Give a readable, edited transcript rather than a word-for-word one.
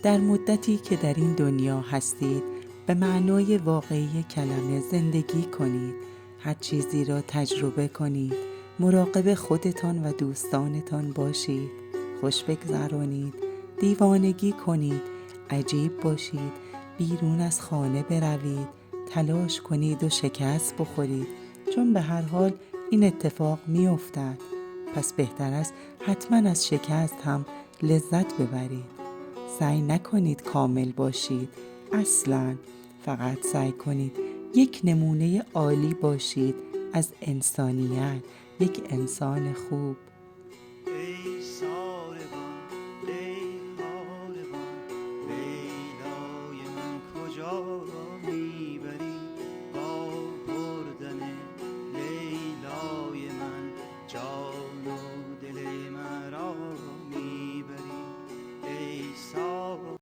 در مدتی که در این دنیا هستید به معنای واقعی کلمه زندگی کنید. هر چیزی را تجربه کنید. مراقب خودتان و دوستانتان باشید. خوش بگذرانید. دیوانگی کنید. عجیب باشید. بیرون از خانه بروید. تلاش کنید و شکست بخورید. چون به هر حال این اتفاق می افتد. پس بهتر است حتما از شکست هم لذت ببرید. سعی نکنید کامل باشید. اصلاً فقط سعی کنید یک نمونه عالی باشید از انسانیت، یک انسان خوب.